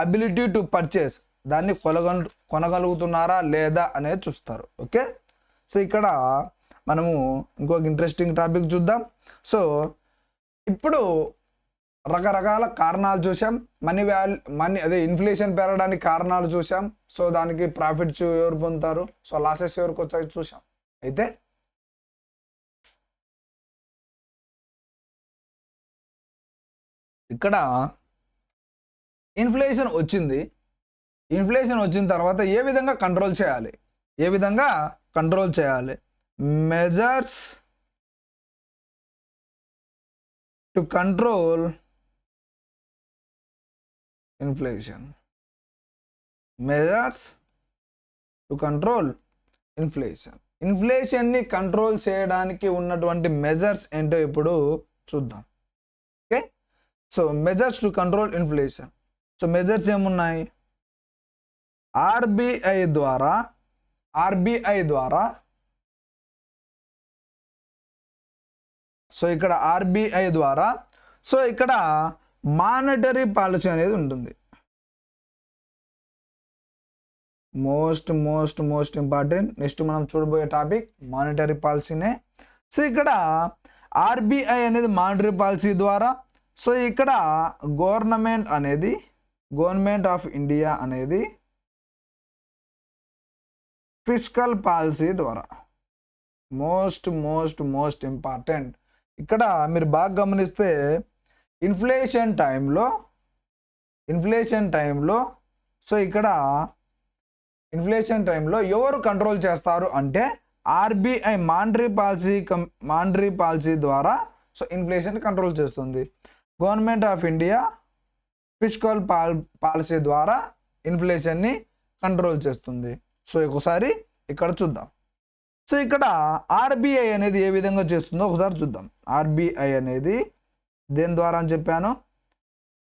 అబిలిటీ టు పర్చేజ్, దాన్ని కొనగలుగుతున్నారా లేదా అనేది చూస్తారు. ఓకే, సో ఇక్కడ మనము ఇంకొక ఇంట్రెస్టింగ్ టాపిక్ చూద్దాం. సో ఇప్పుడు రకరకాల కారణాలు చూసాం. ఇన్ఫ్లేషన్ పెరగడానికి కారణాలు చూసాం. సో దానికి ప్రాఫిట్స్ ఎవరు పొందుతారు, సో లాసెస్ ఎవరికి వచ్చాయి చూసాం. అయితే ఇక్కడ ఇన్ఫ్లేషన్ వచ్చిన తర్వాత ఏ విధంగా కంట్రోల్ చేయాలి? Measures to control inflation. ఇన్ఫ్లేషన్ని కంట్రోల్ చేయడానికి ఉన్నటువంటి మెజర్స్ ఏంటో ఇప్పుడు చూద్దాం. Okay, so measures to control inflation. So measures ఏమున్నాయి? ఆర్బీఐ ద్వారా సో ఇక్కడ ఆర్బీఐ ద్వారా సో ఇక్కడ మానిటరీ పాలసీ అనేది ఉంటుంది. Most important. నెక్స్ట్ మనం చూడబోయే టాపిక్ మానిటరీ పాలసీనే. సో ఇక్కడ ఆర్బీఐ అనేది మానిటరీ పాలసీ ద్వారా సో ఇక్కడ గవర్నమెంట్ ఆఫ్ ఇండియా అనేది ఫిస్కల్ పాలసీ ద్వారా. Most important. ఇక్కడ మీరు బాగా గమనిస్తే ఇన్ఫ్లేషన్ టైంలో సో ఇక్కడ ఇన్ఫ్లేషన్ టైంలో ఎవరు కంట్రోల్ చేస్తారు అంటే ఆర్బీఐ మానిటరీ పాలసీ ద్వారా సో ఇన్ఫ్లేషన్ కంట్రోల్ చేస్తుంది. Government of India fiscal policy ద్వారా ఇన్ఫ్లేషన్ని కంట్రోల్ చేస్తుంది. సో ఒకసారి ఇక్కడ చూద్దాం. సో ఇక్కడ ఆర్బీఐ అనేది ఏ విధంగా చేస్తుందో ఒకసారి చూద్దాం. ఆర్బీఐ అనేది దేని ద్వారా అని చెప్పాను,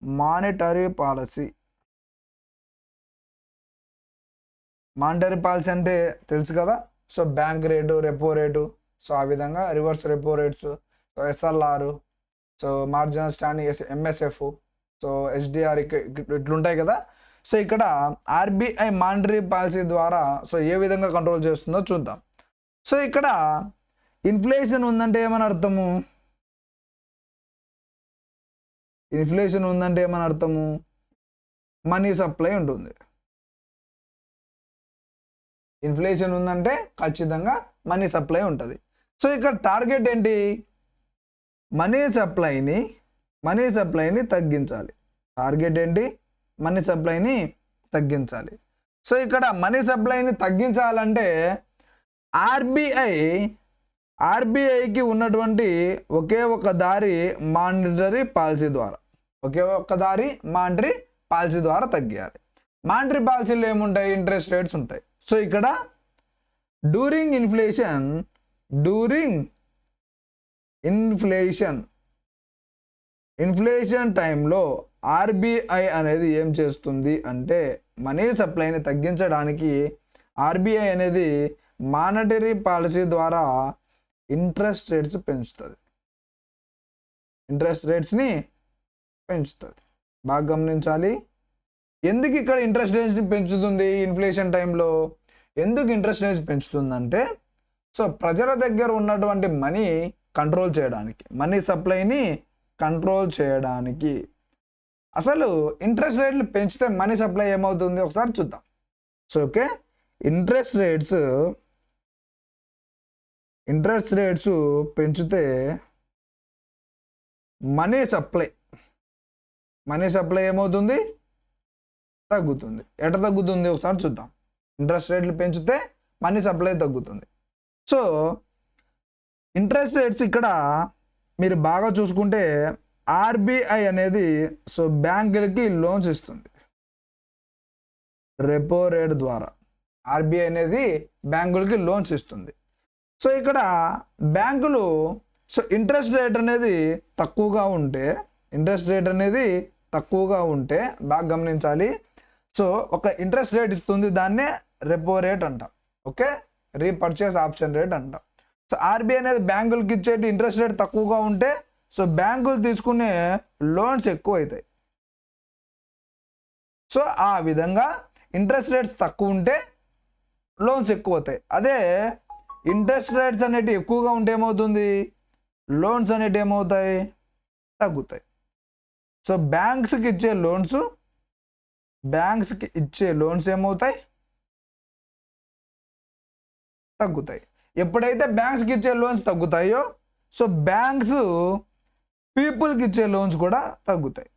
మానిటరీ పాలసీ. మానిటరీ పాలసీ అంటే తెలుసు కదా, so bank rate, repo rate, so ఆ విధంగా reverse repo rates, so SLR, so marginal standing MSF, so SDR ఇట్లుంటాయి కదా. సో ఇక్కడ ఆర్బీఐ మానిటరీ పాలసీ ద్వారా సో ఏ విధంగా కంట్రోల్ చేస్తుందో చూద్దాం. సో ఇక్కడ ఇన్ఫ్లేషన్ ఉందంటే ఏమని అర్థము? ఇన్ఫ్లేషన్ ఉందంటే ఏమని అర్థము? మనీ సప్లై ఉంటుంది. ఇన్ఫ్లేషన్ ఉందంటే ఖచ్చితంగా మనీ సప్లై ఉంటుంది. సో ఇక్కడ టార్గెట్ ఏంటి? మనీ సప్లైని తగ్గించాలి. టార్గెట్ ఏంటి? మనీ సప్లైని తగ్గించాలి. సో ఇక్కడ మనీ సప్లైని తగ్గించాలంటే ఆర్బీఐకి ఉన్నటువంటి ఒకే ఒక దారి మానిటరీ పాలసీ ద్వారా తగ్గియాలి. మానిటరీ పాలసీలో ఏముంటాయి? ఇంట్రెస్ట్ రేట్స్ ఉంటాయి. సో ఇక్కడ డ్యూరింగ్ ఇన్ఫ్లేషన్ టైంలో ఆర్బీఐ అనేది ఏం చేస్తుంది అంటే మనీ సప్లైని తగ్గించడానికి ఆర్బీఐ అనేది మానిటరీ పాలసీ ద్వారా ఇంట్రెస్ట్ రేట్స్ని పెంచుతుంది. బాగా గమనించాలి. ఎందుకు ఇక్కడ ఇంట్రెస్ట్ రేట్స్ని పెంచుతుంది? ఇన్ఫ్లేషన్ టైంలో ఎందుకు ఇంట్రెస్ట్ రేట్స్ పెంచుతుందంటే సో ప్రజల దగ్గర ఉన్నటువంటి మనీ కంట్రోల్ చేయడానికి, మనీ సప్లైని కంట్రోల్ చేయడానికి. అసలు ఇంట్రెస్ట్ రేట్లు పెంచితే మనీ సప్లై ఏమవుతుంది ఒకసారి చూద్దాం. సో ఓకే, ఇంట్రెస్ట్ రేట్స్ పెంచితే మనీ సప్లై ఏమవుతుంది? తగ్గుతుంది. ఎట్లా తగ్గుతుంది ఒకసారి చూద్దాం. ఇంట్రెస్ట్ రేట్లు పెంచితే మనీ సప్లై తగ్గుతుంది. సో ఇంట్రెస్ట్ రేట్స్ ఇక్కడ మీరు బాగా చూసుకుంటే ఆర్బీఐ అనేది సో బ్యాంకులకి లోన్స్ ఇస్తుంది. రెపో రేట్ ద్వారా ఆర్బీఐ అనేది బ్యాంకులకి లోన్స్ ఇస్తుంది. సో ఇక్కడ బ్యాంకులు సో ఇంట్రెస్ట్ రేట్ అనేది తక్కువగా ఉంటే బాగా గమనించాలి. సో ఒక ఇంట్రెస్ట్ రేట్ ఇస్తుంది, దాన్నే రెపో రేట్ అంటాం. ఓకే, రీపర్చేస్ ఆప్షన్ రేట్ అంటాం. సో ఆర్బీఐ అనేది బ్యాంకులకి ఇచ్చేటి ఇంట్రెస్ట్ రేట్ తక్కువగా ఉంటే సో బ్యాంకులు తీసుకునే లోన్స్ ఎక్కువ అవుతాయి. సో ఆ విధంగా ఇంట్రెస్ట్ రేట్స్ తక్కువ ఉంటే లోన్స్ ఎక్కువ అవుతాయి. అదే ఇంట్రెస్ట్ రేట్స్ అనేటివి ఎక్కువగా ఉంటే ఏమవుతుంది? లోన్స్ అనేటివి ఏమవుతాయి? తగ్గుతాయి. సో బ్యాంక్స్కి ఇచ్చే లోన్స్ ఏమవుతాయి? తగ్గుతాయి. ఎప్పుడైతే బ్యాంక్స్కి ఇచ్చే లోన్స్ తగ్గుతాయో సో బ్యాంక్స్ పీపుల్కి ఇచ్చే లోన్స్ కూడా తగ్గుతాయి.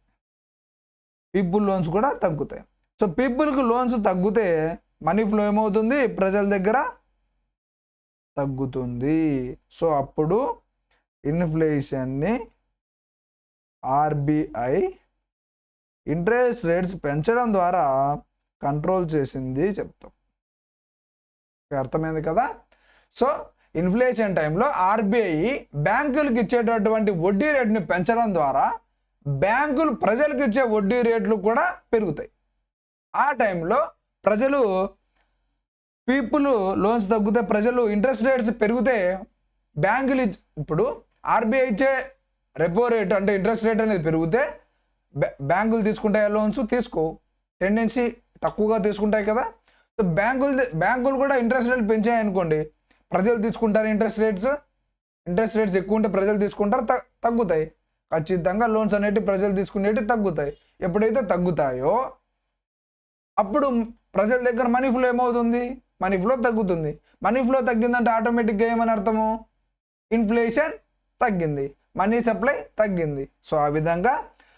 సో పీపుల్కి లోన్స్ తగ్గితే మనీ ఫ్లో ఏమవుతుంది? ప్రజల దగ్గర తగ్గుతుంది. సో అప్పుడు ఇన్ఫ్లేషన్ని ఆర్బీఐ ఇంట్రెస్ట్ రేట్స్ పెంచడం ద్వారా కంట్రోల్ చేసింది చెప్తాం. అర్థమైంది కదా. సో ఇన్ఫ్లేషన్ టైంలో ఆర్బీఐ బ్యాంకులకు ఇచ్చేటటువంటి వడ్డీ రేటుని పెంచడం ద్వారా బ్యాంకులు ప్రజలకు ఇచ్చే వడ్డీ రేట్లు కూడా పెరుగుతాయి. ఆ టైంలో పీపుల్ లోన్స్ తగ్గితే ప్రజలు ఇంట్రెస్ట్ రేట్స్ పెరిగితే బ్యాంకులు ఇప్పుడు ఆర్బీఐ ఇచ్చే రెపో రేట్ అంటే ఇంట్రెస్ట్ రేట్ అనేది పెరిగితే బ్యాంకులు తీసుకుంటాయి లోన్స్ టెండెన్సీ తక్కువగా తీసుకుంటాయి కదా. సో బ్యాంకులు కూడా ఇంట్రెస్ట్ రేట్లు పెంచాయి అనుకోండి, ప్రజలు తీసుకుంటారు. ఇంట్రెస్ట్ రేట్స్ ఎక్కువ ఉంటే ప్రజలు తీసుకుంటారు, తగ్గుతాయి. ఖచ్చితంగా లోన్స్ అనేవి ప్రజలు తీసుకునేవి తగ్గుతాయి. ఎప్పుడైతే తగ్గుతాయో అప్పుడు ప్రజల దగ్గర మనీ ఫ్లో ఏమవుతుంది? మనీ ఫ్లో తగ్గుతుంది. మనీ ఫ్లో తగ్గిందంటే ఆటోమేటిక్గా ఏమని అర్థము, ఇన్ఫ్లేషన్ తగ్గింది, మనీ సప్లై తగ్గింది. సో ఆ విధంగా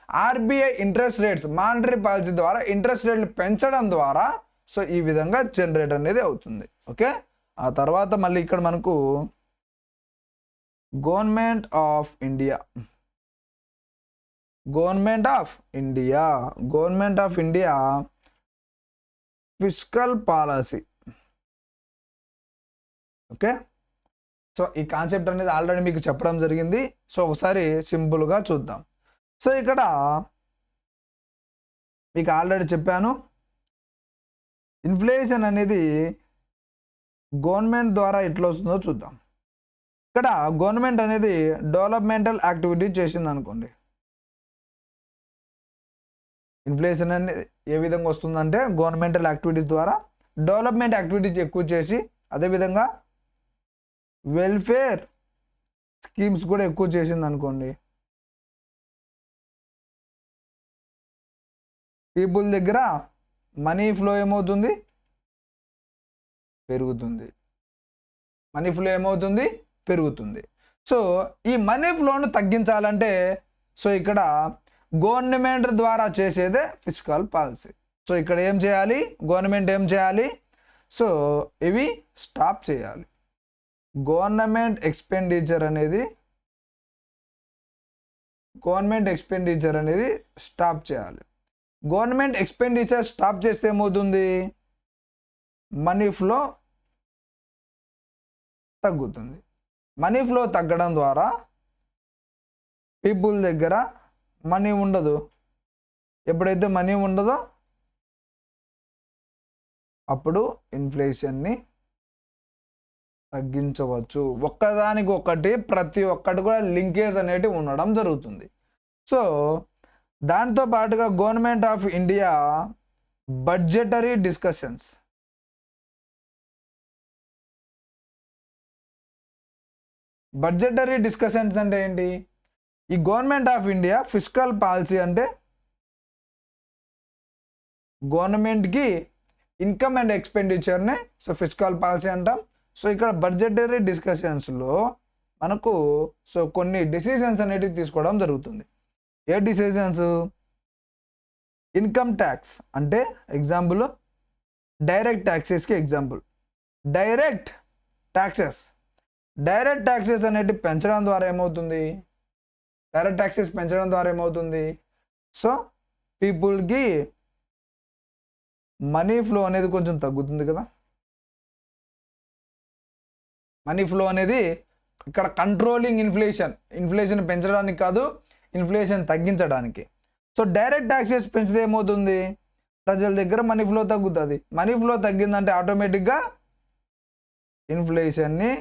RBI interest rates monetary policy ద్వారా ఇంట్రెస్ట్ రేట్లు పెంచడం ద్వారా సో ఈ విధంగా జనరేట్ అనేది అవుతుంది. ఓకే, ఆ తర్వాత మళ్ళీ ఇక్కడ మనకు government of India fiscal policy. Okay, so ఈ కాన్సెప్ట్ అనేది ఆల్రెడీ మీకు చెప్పడం జరిగింది. సో ఒకసారి సింపుల్గా చూద్దాం. సో ఇక్కడ మీకు ఆల్రెడీ చెప్పాను, ఇన్ఫ్లేషన్ అనేది గవర్నమెంట్ ద్వారా ఎట్లా వస్తుందో చూద్దాం. ఇక్కడ గవర్నమెంట్ అనేది డెవలప్మెంటల్ యాక్టివిటీ చేసింది అనుకోండి. ఇన్ఫ్లేషన్ అనేది ఏ విధంగా వస్తుందంటే గవర్నమెంటల్ యాక్టివిటీస్ ద్వారా డెవలప్మెంట్ యాక్టివిటీస్ ఎక్కువ చేసి, అదేవిధంగా వెల్ఫేర్ స్కీమ్స్ కూడా ఎక్కువ చేసింది అనుకోండి. పీపుల్ దగ్గర మనీ ఫ్లో ఏమవుతుంది, పెరుగుతుంది. పెరుగుతుంది. సో ఈ మనీ ఫ్లోను తగ్గించాలంటే సో ఇక్కడ గవర్నమెంట్ ద్వారా చేసేదే ఫిస్కల్ పాలసీ. సో ఇక్కడ ఏం చేయాలి, గవర్నమెంట్ ఏం చేయాలి, సో ఇవి స్టాప్ చేయాలి. గవర్నమెంట్ ఎక్స్పెండిచర్ అనేది స్టాప్ చేయాలి. గవర్నమెంట్ ఎక్స్పెండిచర్ స్టాప్ చేస్తే ఏమవుతుంది, మనీ ఫ్లో తగ్గుతుంది. మనీ ఫ్లో తగ్గడం ద్వారా పీపుల్ దగ్గర మనీ ఉండదు. ఎప్పుడైతే మనీ ఉండదో అప్పుడు ఇన్ఫ్లేషన్ని తగ్గించవచ్చు. ఒక్కదానికి ఒకటి ప్రతి ఒక్కటి కూడా లింకేజ్ అనేటివి ఉండడం జరుగుతుంది. సో దాంతో పాటుగా government of India budgetary discussions అంటే ఏంటి, ఈ government of India fiscal policy అంటే గవర్నమెంట్కి ఇన్కమ్ అండ్ ఎక్స్పెండిచర్నే సో ఫిస్కల్ పాలసీ అంటాం. సో ఇక్కడ బడ్జెటరీ డిస్కషన్స్లో మనకు సో కొన్ని డిసిజన్స్ అనేటివి తీసుకోవడం జరుగుతుంది. ఏ డిసిజన్స్, ఇన్కమ్ ట్యాక్స్ అంటే ఎగ్జాంపుల్ డైరెక్ట్ ట్యాక్సెస్కి ఎగ్జాంపుల్. డైరెక్ట్ ట్యాక్సెస్ అనేటివి పెంచడం ద్వారా ఏమవుతుంది, సో పీపుల్కి మనీ ఫ్లో అనేది కొంచెం తగ్గుతుంది కదా. మనీ ఫ్లో అనేది ఇక్కడ కంట్రోలింగ్ ఇన్ఫ్లేషన్ పెంచడానికి కాదు, ఇన్ఫ్లేషన్ తగ్గించడానికి. సో డైరెక్ట్ ట్యాక్సెస్ పెంచితే ఏమవుతుంది, ప్రజల దగ్గర మనీ ఫ్లో తగ్గుతుంది. మనీ ఫ్లో తగ్గిందంటే ఆటోమేటిక్గా ఇన్ఫ్లేషన్ని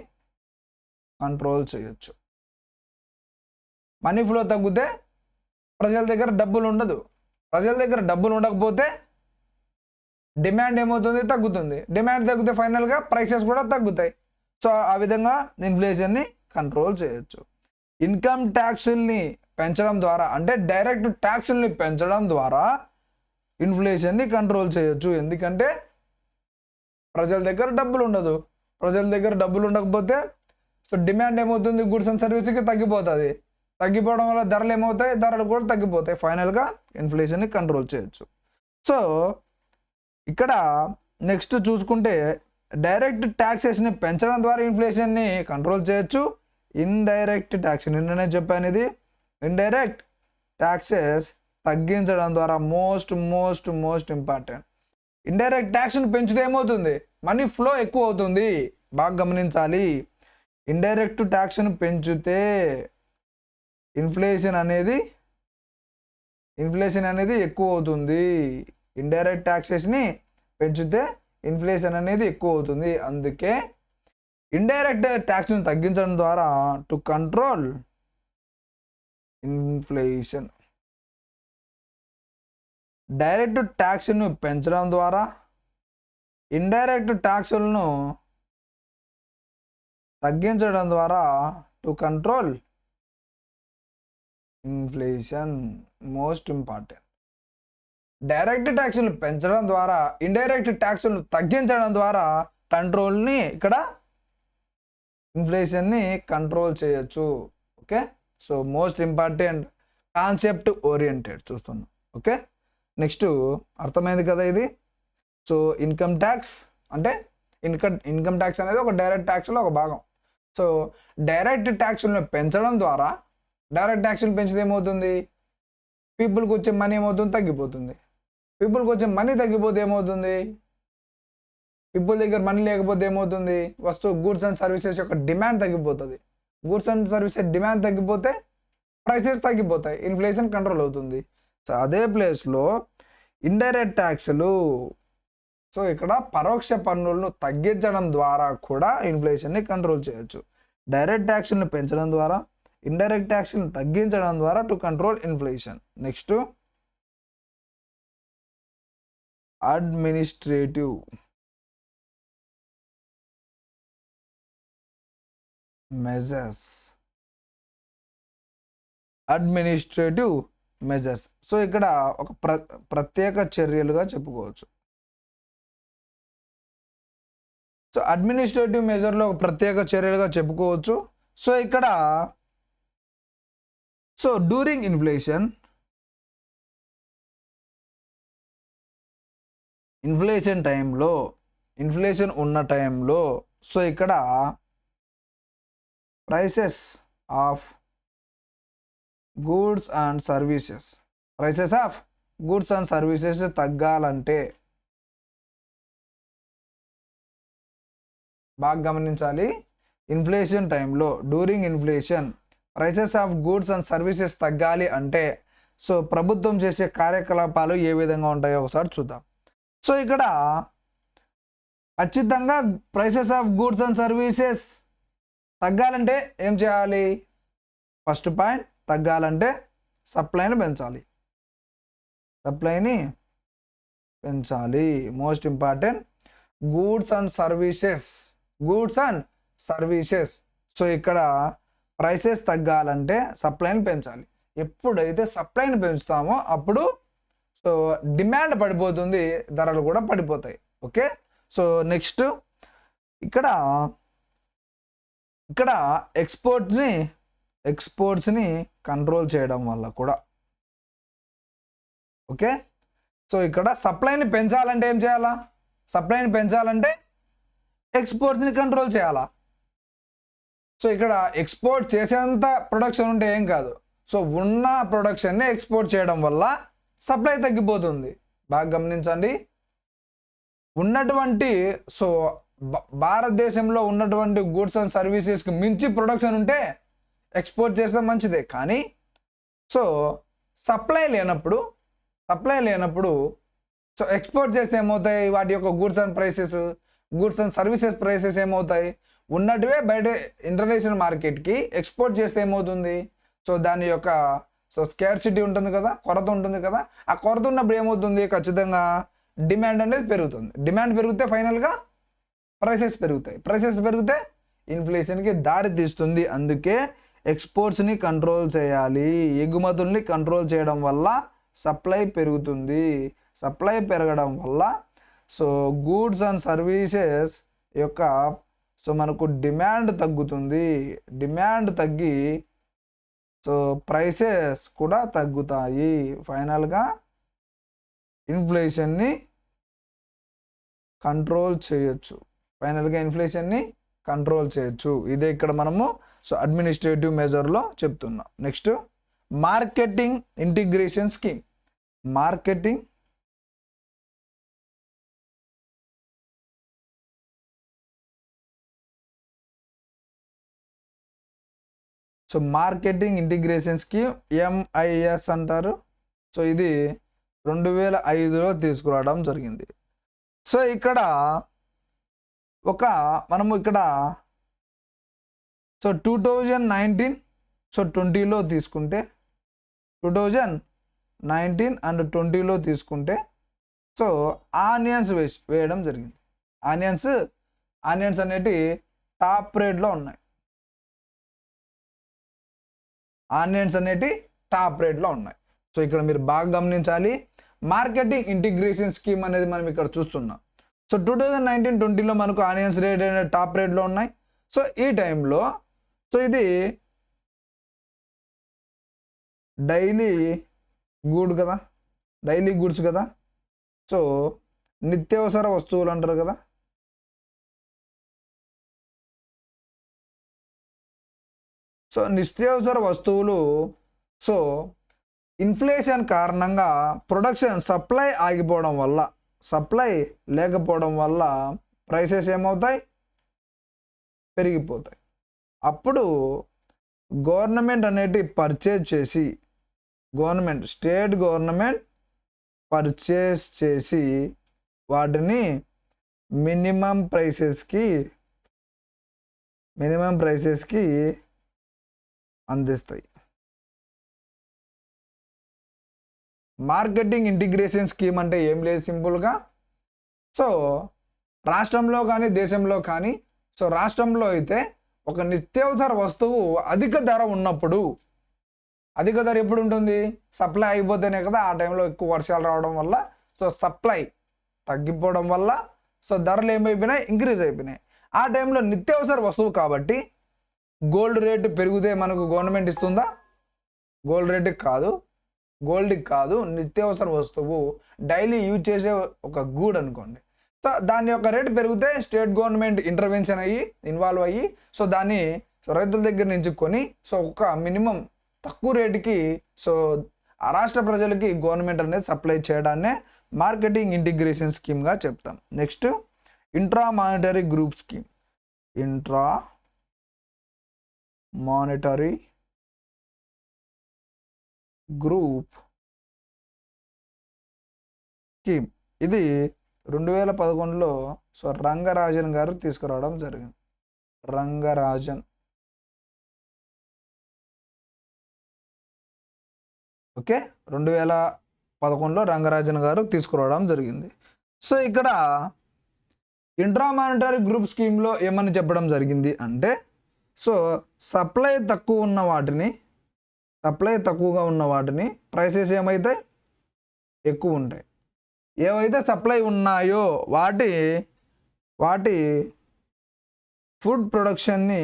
కంట్రోల్ చేయొచ్చు. మనీ ఫ్లో తగ్గితే ప్రజల దగ్గర డబ్బులు ఉండకపోతే డిమాండ్ ఏమవుతుంది, తగ్గుతుంది. డిమాండ్ తగ్గితే ఫైనల్గా ప్రైసెస్ కూడా తగ్గుతాయి. సో ఆ విధంగా ఇన్ఫ్లేషన్ని కంట్రోల్ చేయొచ్చు. ఇన్కమ్ ట్యాక్స్ని పెంచడం ద్వారా అంటే డైరెక్ట్ ట్యాక్స్ని పెంచడం ద్వారా ఇన్ఫ్లేషన్ని కంట్రోల్ చేయొచ్చు. ఎందుకంటే ప్రజల దగ్గర డబ్బులు ఉండకపోతే సో డిమాండ్ ఏమవుతుంది, గుడ్స్ అండ్ సర్వీస్కి తగ్గిపోవడం వల్ల ధరలు కూడా తగ్గిపోతాయి. ఫైనల్గా ఇన్ఫ్లేషన్ని కంట్రోల్ చేయొచ్చు. సో ఇక్కడ నెక్స్ట్ చూసుకుంటే డైరెక్ట్ ట్యాక్సెస్ని పెంచడం ద్వారా ఇన్ఫ్లేషన్ని కంట్రోల్ చేయొచ్చు. ఇండైరెక్ట్ ట్యాక్స్ నిన్ననే చెప్పాను, ఇది ఇండైరెక్ట్ ట్యాక్సెస్ తగ్గించడం ద్వారా మోస్ట్ ఇంపార్టెంట్. ఇండైరెక్ట్ ట్యాక్స్ని పెంచితే ఏమవుతుంది, మనీ ఫ్లో ఎక్కువ అవుతుంది. బాగా గమనించాలి. ఇండైరెక్ట్ ట్యాక్స్ని పెంచితే ఇన్ఫ్లేషన్ అనేది ఎక్కువ అవుతుంది. ఇండైరెక్ట్ ట్యాక్సెస్ని పెంచితే ఇన్ఫ్లేషన్ అనేది ఎక్కువ అవుతుంది. అందుకే ఇండైరెక్ట్ ట్యాక్స్ని తగ్గించడం ద్వారా టు కంట్రోల్ ఇన్ఫ్లేషన్, డైరెక్ట్ ట్యాక్స్ను పెంచడం ద్వారా ఇండైరెక్ట్ ట్యాక్స్లను తగ్గించడం ద్వారా to control inflation most important. Direct ట్యాక్స్లు పెంచడం ద్వారా ఇండైరెక్ట్ ట్యాక్స్లను తగ్గించడం ద్వారా కంట్రోల్ని ఇక్కడ ఇన్ఫ్లేషన్ని కంట్రోల్ చేయొచ్చు. Okay, so most important concept oriented చూస్తున్నాం. ఓకే, నెక్స్ట్ అర్థమైంది కదా ఇది. సో ఇన్కమ్ ట్యాక్స్ అంటే ఇన్కమ్ ట్యాక్స్ అనేది ఒక డైరెక్ట్ ట్యాక్స్లో ఒక భాగం. సో డైరెక్ట్ ట్యాక్స్లను పెంచడం ద్వారా, డైరెక్ట్ ట్యాక్స్లు పెంచితే ఏమవుతుంది, పీపుల్కి వచ్చే మనీ ఏమవుతుంది, తగ్గిపోతుంది. పీపుల్కి వచ్చే మనీ తగ్గిపోతే ఏమవుతుంది, పీపుల్ దగ్గర మనీ లేకపోతే ఏమవుతుంది, గూడ్స్ అండ్ సర్వీసెస్ యొక్క డిమాండ్ తగ్గిపోతుంది. గూడ్స్ అండ్ సర్వీసెస్ డిమాండ్ తగ్గిపోతే ప్రైసెస్ తగ్గిపోతాయి, ఇన్ఫ్లేషన్ కంట్రోల్ అవుతుంది. సో అదే ప్లేస్లో ఇండైరెక్ట్ ట్యాక్స్లు, సో ఇక్కడ పరోక్ష పన్నులను తగ్గించడం ద్వారా కూడా ఇన్ఫ్లేషన్ని కంట్రోల్ చేయొచ్చు. డైరెక్ట్ ట్యాక్స్లను పెంచడం ద్వారా, ఇండైరెక్ట్ ట్యాక్స్లను తగ్గించడం ద్వారా to control inflation. Next administrative measures. Administrative measures, so ఇక్కడ ఒక ప్రత్యేక చర్యలుగా చెప్పుకోవచ్చు. సో అడ్మినిస్ట్రేటివ్ మెజర్లో ఒక ప్రత్యేక చర్యలుగా చెప్పుకోవచ్చు. సో ఇక్కడ సో డ్యూరింగ్ ఇన్ఫ్లేషన్ టైంలో, ఇన్ఫ్లేషన్ ఉన్న టైంలో, సో ఇక్కడ prices of goods and services తగ్గాలంటే, బాగా గమనించాలి, ఇన్ఫ్లేషన్ టైంలో during inflation prices of goods and services తగ్గాలి అంటే, సో ప్రభుత్వం చేసే కార్యకలాపాలు ఏ విధంగా ఉంటాయో ఒకసారి చూద్దాం. సో ఇక్కడ ఖచ్చితంగా prices of goods and services తగ్గాలంటే ఏం చేయాలి, ఫస్ట్ పాయింట్ తగ్గాలంటే సప్లైని పెంచాలి. Most important goods and services. So ఇక్కడ ప్రైసెస్ తగ్గాలంటే సప్లైని పెంచాలి. ఎప్పుడైతే సప్లైని పెంచుతామో అప్పుడు సో డిమాండ్ పడిపోతుంది, ధరలు కూడా పడిపోతాయి. ఓకే, సో నెక్స్ట్ ఇక్కడ ఎక్స్పోర్ట్స్ని కంట్రోల్ చేయడం వల్ల కూడా. ఓకే, సో ఇక్కడ సప్లైని పెంచాలంటే ఏం చేయాలా, సప్లైని పెంచాలంటే ఎక్స్పోర్ట్స్ని కంట్రోల్ చేయాలా. సో ఇక్కడ ఎక్స్పోర్ట్ చేసేంత ప్రొడక్షన్ ఉంటే ఏం కాదు, సో ఉన్న ప్రొడక్షన్ని ఎక్స్పోర్ట్ చేయడం వల్ల సప్లై తగ్గిపోతుంది. బాగా గమనించండి, ఉన్నటువంటి సో భారతదేశంలో ఉన్నటువంటి గూడ్స్ అండ్ సర్వీసెస్కి మించి ప్రొడక్షన్ ఉంటే ఎక్స్పోర్ట్ చేస్తే మంచిదే. కానీ సో సప్లై లేనప్పుడు సో ఎక్స్పోర్ట్ చేస్తే ఏమవుతాయి, వాటి యొక్క గూడ్స్ అండ్ సర్వీసెస్ ప్రైసెస్ ఏమవుతాయి, ఉన్నట్టువే బయట ఇంటర్నేషనల్ మార్కెట్కి ఎక్స్పోర్ట్ చేస్తే ఏమవుతుంది, సో దాని యొక్క సో స్కేర్సిటీ ఉంటుంది కదా, కొరత ఉంటుంది కదా, ఆ కొరత ఉన్నప్పుడు ఏమవుతుంది, ఖచ్చితంగా డిమాండ్ అనేది పెరుగుతుంది. డిమాండ్ పెరిగితే ఫైనల్గా ప్రైసెస్ పెరిగితే ఇన్ఫ్లేషన్కి దారి తీస్తుంది. అందుకే ఎక్స్పోర్ట్స్ని కంట్రోల్ చేయాలి, ఎగుమతుల్ని కంట్రోల్ చేయడం వల్ల సప్లై పెరుగుతుంది. సప్లై పెరగడం వల్ల సో గూడ్స్ అండ్ సర్వీసెస్ యొక్క సో మనకు డిమాండ్ తగ్గుతుంది. డిమాండ్ తగ్గి సో ప్రైసెస్ కూడా తగ్గుతాయి. ఫైనల్గా ఇన్ఫ్లేషన్ని కంట్రోల్ చేయొచ్చు. ఇదే ఇక్కడ మనము సో అడ్మినిస్ట్రేటివ్ మెజర్లో చెప్తున్నాం. Next marketing integration scheme. Marketing integration scheme MIS అంటారు. సో ఇది 2005లో తీసుకురావడం జరిగింది. సో ఇక్కడ మనము ఇక్కడ సో 2019 సో 20లో తీసుకుంటే 2019 అండ్ 20లో తీసుకుంటే సో ఆనియన్స్ వేయడం జరిగింది. ఆనియన్స్ అనేటి టాప్ రేట్లో ఉన్నాయి. సో ఇక్కడ మీరు బాగా గమనించాలి, మార్కెటింగ్ ఇంటిగ్రేషన్ స్కీమ్ అనేది మనం ఇక్కడ చూస్తున్నాం. సో 2019-20లో మనకు ఆనియన్స్ రేట్ అనేది టాప్ రేట్లో ఉన్నాయి. సో ఈ టైంలో సో ఇది డైలీ గూడ్స్ కదా. సో నిత్యావసర వస్తువులు అంటారు కదా. సో నిత్యావసర వస్తువులు సో ఇన్ఫ్లేషన్ కారణంగా ప్రొడక్షన్ సప్లై లేకపోవడం వల్ల ప్రైసెస్ ఏమవుతాయి, పెరిగిపోతాయి. అప్పుడు గవర్నమెంట్ అనేది స్టేట్ గవర్నమెంట్ పర్చేస్ చేసి వాటిని మినిమం ప్రైసెస్కి అందిస్తాయి. మార్కెటింగ్ ఇంటిగ్రేషన్ స్కీమ్ అంటే ఏం లేదు, సింపుల్గా సో రాష్ట్రంలో కానీ దేశంలో కానీ సో రాష్ట్రంలో అయితే ఒక నిత్యావసర వస్తువు అధిక ధర ఉన్నప్పుడు, అధిక ధర ఎప్పుడు ఉంటుంది, సప్లై అయిపోతేనే కదా. ఆ టైంలో ఎక్కువ వర్షాలు రావడం వల్ల సో సప్లై తగ్గిపోవడం వల్ల సో ధరలు ఏమైపోయినాయి, ఇంక్రీజ్ అయిపోయినాయి. ఆ టైంలో నిత్యావసర వస్తువు కాబట్టి గోల్డ్ రేటు పెరిగితే మనకు గవర్నమెంట్ ఇస్తుందా? గోల్డ్కి కాదు, నిత్యావసర వస్తువు డైలీ యూజ్ చేసే ఒక గూడ్ అనుకోండి. సో దాని యొక్క రేటు పెరిగితే స్టేట్ గవర్నమెంట్ ఇన్వాల్వ్ అయ్యి సో దాన్ని రైతుల దగ్గర నుంచి కొని సో ఒక మినిమం తక్కువ రేటుకి సో ఆ రాష్ట్ర ప్రజలకి గవర్నమెంట్ అనేది సప్లై చేయడాన్నే మార్కెటింగ్ ఇంటిగ్రేషన్ స్కీమ్గా చెప్తాం. Next intra monetary group scheme. Intra monetary group scheme ఇది 2011లో సో రంగరాజన్ గారు తీసుకురావడం జరిగింది. ఓకే, 2011లో రంగరాజన్ గారు తీసుకురావడం జరిగింది. సో ఇక్కడ ఇంట్రా మానిటరీ గ్రూప్ స్కీమ్లో ఏమని చెప్పడం జరిగింది అంటే సో సప్లై తక్కువగా ఉన్న వాటిని ప్రైసెస్ ఏమైతే ఎక్కువ ఉంటాయి. ఏవైతే సప్లై ఉన్నాయో వాటి ఫుడ్ ప్రొడక్షన్ని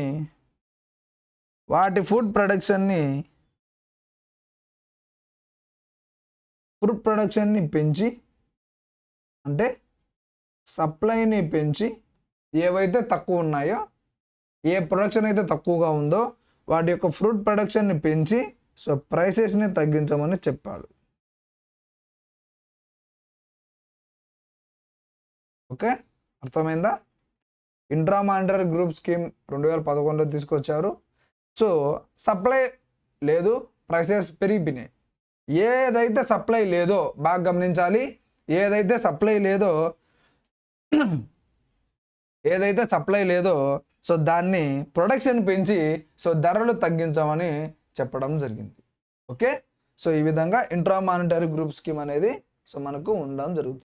పెంచి, అంటే సప్లైని పెంచి ఏవైతే తక్కువ ఉన్నాయో, ఏ ప్రొడక్షన్ అయితే తక్కువగా ఉందో వాటి యొక్క ఫ్రూట్ ప్రొడక్షన్ని పెంచి సో ప్రైసెస్ని తగ్గించమని చెప్పాడు. ఓకే, అర్థమైందా? ఇంట్రా మానిటరీ గ్రూప్ స్కీమ్ 2011లో తీసుకొచ్చారు. సో సప్లై లేదు, ప్రైసెస్ పెరిగిపోయినాయి. ఏదైతే సప్లై లేదో బాగా గమనించాలి, ఏదైతే సప్లై లేదో సో దాన్ని ప్రొడక్షన్ పెంచి సో ధరలు తగ్గించమని చెప్పడం జరిగింది. ఓకే, సో ఈ విధంగా ఇంట్రా మానిటరీ గ్రూప్ స్కీమ్ అనేది సో మనకు ఉండడం జరుగుతుంది.